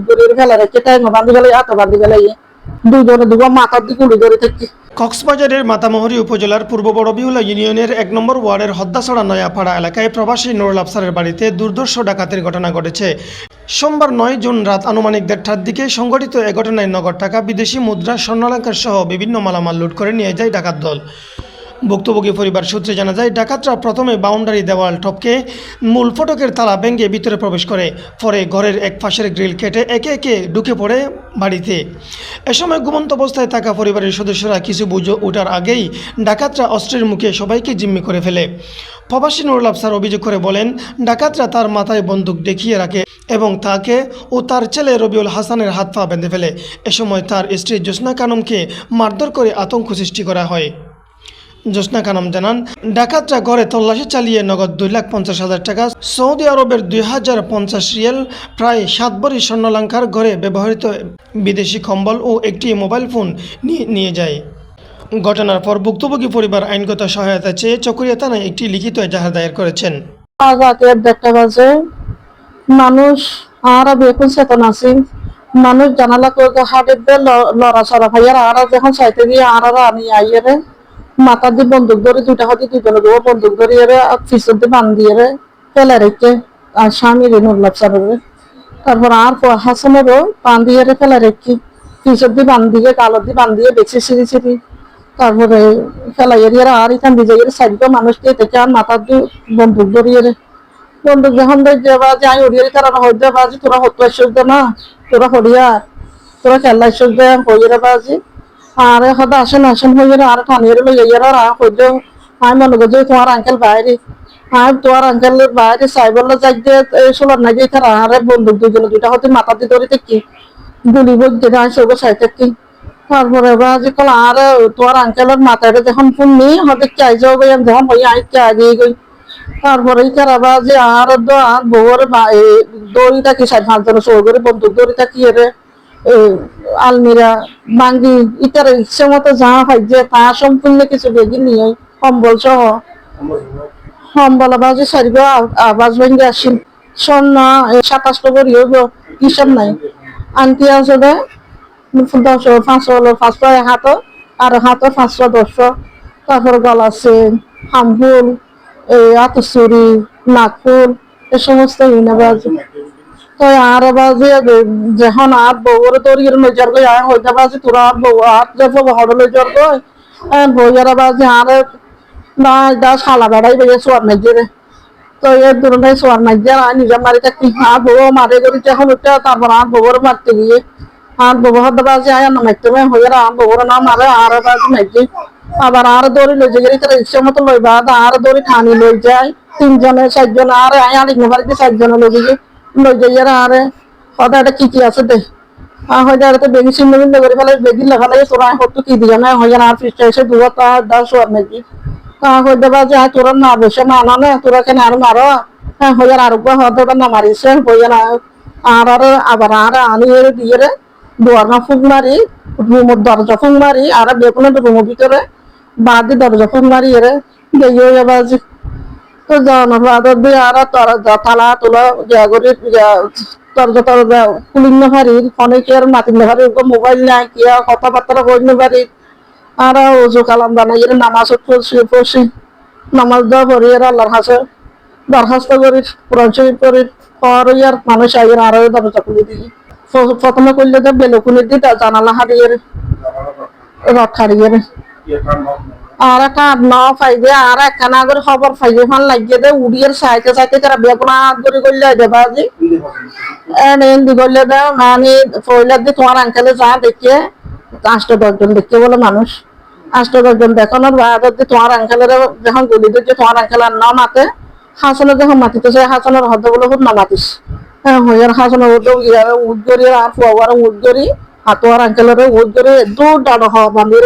ধরে ফেলে রেখে টাইম বান্ধি ফেলে এত বান্ধি ফেলে দুজনে দুটো মাথার দিকে উড়ে ধরে থাকি। কক্সবাজারের মাতামুহুরী উপজেলার পূর্ব বড়বিহুলা ইউনিয়নের ১ নম্বর ওয়ার্ডের হদ্দাছড়া নয়াপাড়া এলাকায় প্রবাসী নুরুল আফসারের বাড়িতে দুর্ধর্ষ ডাকাতির ঘটনা ঘটেছে। সোমবার ৯ জুন রাত আনুমানিক ১:৩০টার দিকে সংঘটিত এ ঘটনায় নগদ টাকা, বিদেশি মুদ্রা, স্বর্ণালংকার সহ বিভিন্ন মালামাল লুট করে নিয়ে যায় ডাকাত দল। ভুক্তভোগী পরিবার সূত্রে জানা যায়, ডাকাতরা প্রথমে বাউন্ডারি দেওয়াল টপকে মূল ফটকের তালা ভেঙে ভিতরে প্রবেশ করে, পরে ঘরের এক পাশের গ্রিল কেটে একে একে ঢুকে পড়ে বাড়িতে। এ সময় ঘুমন্ত অবস্থায় থাকা পরিবারের সদস্যরা কিছু বুঝে ওঠার আগেই ডাকাতরা অস্ত্রের মুখে সবাইকে জিম্মি করে ফেলে। প্রবাসী নুরুল আফসার অভিযোগ করে বলেন, ডাকাতরা তার মাথায় বন্দুক দেখিয়ে রাখে এবং তাকে ও তার ছেলে রবিউল হাসানের হাত পা বেঁধে ফেলে। এ সময় তার স্ত্রী জ্যোৎস্না খানমকে মারধর করে আতঙ্ক সৃষ্টি করা হয়। জ্যোৎস্না খানম জানান, ডাকাতরা ঘরে তল্লাশি চালিয়ে নগদ 2,50,000 টাকা, সৌদি আরবের 2,050 রিয়াল, প্রায় 7 ভরি স্বর্ণালংকার, ঘরে ব্যবহৃত বিদেশি কম্বল ও একটি মোবাইল ফোন নিয়ে যায়। ঘটনার পর ভুক্তভোগী পরিবার আইনগত সহায়তা চেয়ে চকরিয়া থানায় একটি লিখিত এজাহার দায়ের করেছেন। দেখতে পাচ্ছে মানুষ আর বেকুন চেতন আছে, মানুষ জানালা করে হাটের দিয়ে লড়াচড়া ভাইয়ার আর যখন চাইতে দিয়ে আর আনি আইয়ারে মাথা দিয়ে বন্দুক ধরে দুইটা হাতে দুজনে দেবো বন্দুক ধরিয়ে পিছন দিয়ে বান্ধিয়ে ফেলে রেখে আর স্বামী নুরুল আফসারের, তারপর আর হাসানেরও বান্ধিয়ে ফেলে রেখে পিছন দিয়ে বান্ধিয়ে গালত দিয়ে বান্ধিয়ে বেছে সিঁড়ি সিঁড়ি, তারপরে ফেলাই এরিয়ারা আর এখান দিয়ে যাই সাইডে মানুষকে থেকে আর মাথার দিয়ে বন্দুক ধরিয়ে বন্দুক যখন বাজে আমি উড়িয়ে তারা হইতে বাজি তোরা হতো আসবে না, তোরা হরিয়ার তোরা খেলা আসবে হইয়ে বাজি আর হয়তো আসেন হয়ে আর টানিয়ে লইয়া হইলে আমি মনে করছি তোমার আঙ্কেল বাইরে, আমি তোমার আঙ্কেলের বাইরে সাইবল্লা যাই সোলার না গিয়ে তারা আরে বন্দুক দুইটা হয়তো মাথা দিয়ে ধরে থাকি গুলি বলতে আমি সব সাই থাকি। তারপরে বাজি কল আর তোমার আঙ্কেলের মাথায় যখন ফোন নিই হয়তো চাই যাও যখন হই আমি চাই দিয়ে গই। তারপরে তারা বাজে আর বউর দড়ি থাকি 4-5 জন সৌ করে বন্দুক দড়ি থাকি এর আলমিরা ভাঙ্গি ইটার ইচ্ছে মতো যা হয় যে তা সম্পূর্ণ কিছু বেগি নিয়ে কম্বল সহ কম্বল বাজে সারিব আবাজ ভেঙে আসি স্বর্ণ 27 করি হইব হিসাব নাই আনটি আছে দে 500 হাত আর হাত 500-10, তারপর গলা আছে হামফুল আতসুরি নাকফুল এ সমস্ত বাজে। তো আর বাজে যখন আর বউর তরিয়ে নজর গই আর হইতে বাজে তোরা আর বউ আর যখন হড় নজর গই বইয়ারা বাজে আর না দা শালা বেড়াই বেজে সোয়ার নাইজে। তো এর দুটাই সোয়ার নাইজে আর নিজের মারি থাকি আর বউ মারে করি যখন উঠে তারপর আর বউর মারতে গিয়ে আর বউ হতে বাজে আয় না মারতে হইয়ারা আর বউর না মারে আর বাজে নাইজে আবার আর দড়ি লই যাই তারা ইচ্ছা মতো লইবা আর দড়ি ঠানি লই যায় 3 জনে 4 জন আর আলিক নেবারিতে 4 জন লই যাই আর হয়তো কি আছে দে হয়তো আর তো বেগি চিহ্ন করে ফেলে বেগি লেখালে তোরা হতো কি দিয়ে না হয় আর পৃষ্ঠে এসে দুয়া তা দাস নাকি হইতে বাজে তোরা না বসে মানা না তোরা কেন আর মারো হয়ে আরোগ্য হতে না মারিছে হয়ে না আর আবার আর আনি দিয়ে দুয়ার না ফুক মারি রুমের দরজা ফুক মারি আর বেগুন রুমের ভিতরে বাদি দরজা ফুক মারি এরে দিয়ে বাজি। তো জনবাদর দিয়ে আর তালা তোলা জাগরি দরজা খুলিং নেভারি ফোনে কি আর মাতিং নেভারি মোবাইল নাই কি কথাবার্তা কই নেভারি আর ওজু কালাম বানাই নামাজ পড়ছি নামাজ দেওয়া পড়ি আর আল্লাহর কাছে দরখাস্ত করি কোরআন শরীফ করি আর ইয়ার মানুষ আইয়ের আর দরজা খুলে দিই প্রথমে করলে তো বেলকুনি দিই জানালা হারিয়ে রথ হারিয়ে আর একটা না পাইবে আর একখানা করে খবর পাইবে ফান লাগিয়ে দে উড়িয়ে চাইতে চাইতে তারা বেগুনা ধরে করলে দেবা আজি এনে করলে দে মানে পয়লা দিয়ে তোমার আঙ্কেলে যা দেখে 8-10 জন দেখতে বলে মানুষ 8-10 জন দেখানোর বাদ তোমার আঙ্কেলের যখন গুলি দিচ্ছে তোমার আঙ্কেল আর না মাতে হাসানের যখন মাতিতেছে হাসানের হদ্দ বলে খুব না মাতিস হইয়ার হাসানের উঠ করি আর ফুয়ার উঠ করি হাতোয়ার আঙ্কেলের উঠ করে দূর ডানো হওয়া বান্ধব